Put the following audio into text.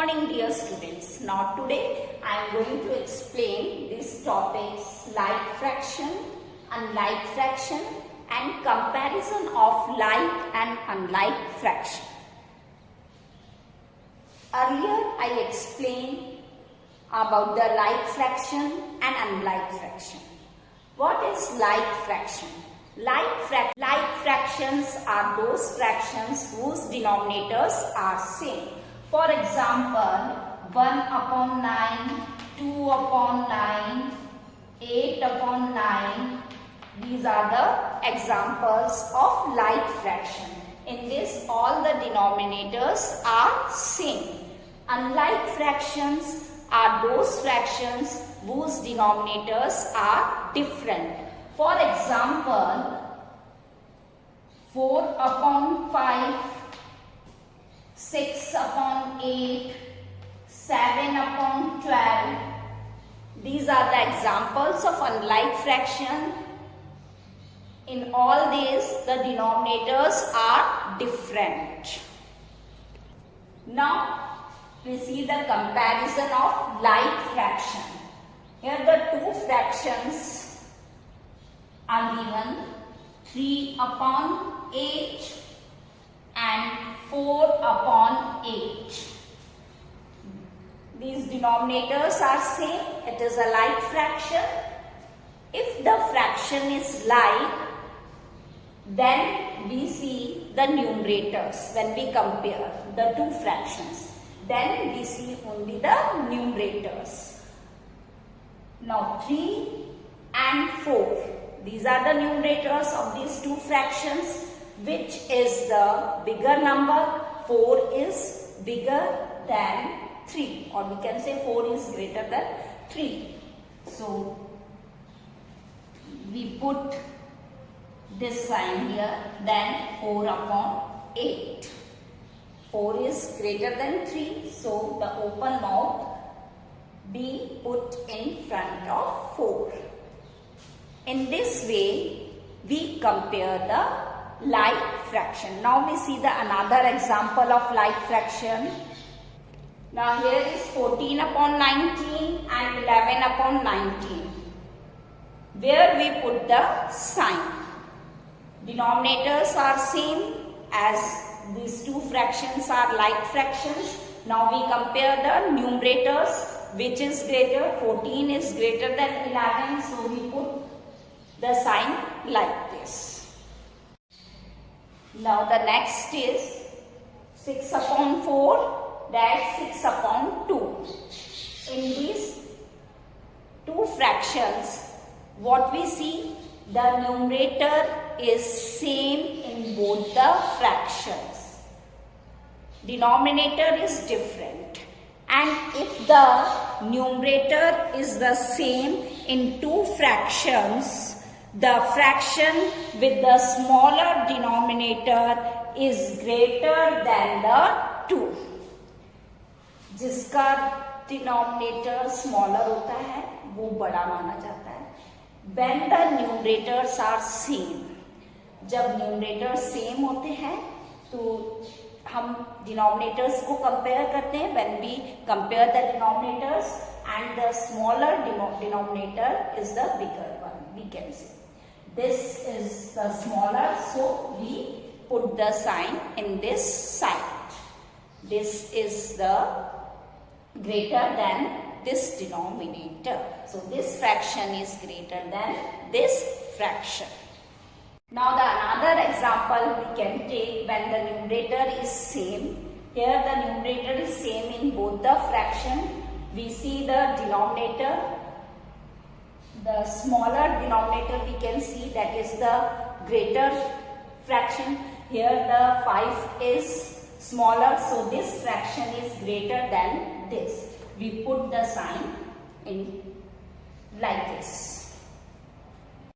morning, dear students. Now today I am going to explain these topics like fraction, unlike fraction and comparison of like and unlike fraction. Earlier I explained about the like fraction and unlike fraction. What is like fraction? Like fractions are those fractions whose denominators are same. For example, 1 upon 9, 2 upon 9, 8 upon 9. These are the examples of like fraction. In this, all the denominators are same. Unlike fractions are those fractions whose denominators are different. For example, 4 upon 5, 6 upon 8, 7 upon 12. These are the examples of unlike fraction. In all these, the denominators are different. Now, we see the comparison of like fraction. Here the two fractions are given, 3 upon 8 and 4 upon 8. These denominators are same. It is a like fraction. If the fraction is like, then we see the numerators when we compare the two fractions. Then we see only the numerators. Now 3 and 4. These are the numerators of these two fractions. Which is the bigger number? 4 is bigger than 3, or we can say 4 is greater than 3. So we put this sign here, then 4 upon 8. 4 is greater than 3, so the open mouth be put in front of 4. In this way, we compare the like fraction. Now we see the another example of like fraction. Now here is 14 upon 19 and 11 upon 19. Where we put the sign. Denominators are same as these two fractions are like fractions. Now we compare the numerators. Which is greater? 14 is greater than 11. So we put the sign like this. Now the next is 6 upon 4 dash 6 upon 2. In these two fractions, what we see, the numerator is same in both the fractions. Denominator is different. And if the numerator is the same in two fractions, the fraction with the smaller denominator is greater than the 2. जिसका denominator smaller होता है वो बड़ा माना जाता है. When the numerators are same, जब numerators same होते हैं तो हम denominators को compare करते हैं. When we compare the denominators and the smaller denominator is the bigger one, we can say. This is the smaller, so we put the sign in this side. This is the greater than this denominator. So this fraction is greater than this fraction. Now the another example we can take when the numerator is same. Here the numerator is same in both the fraction. We see the denominator. The smaller denominator we can see, that is the greater fraction. Here the 5 is smaller, so this fraction is greater than this. We put the sign in like this.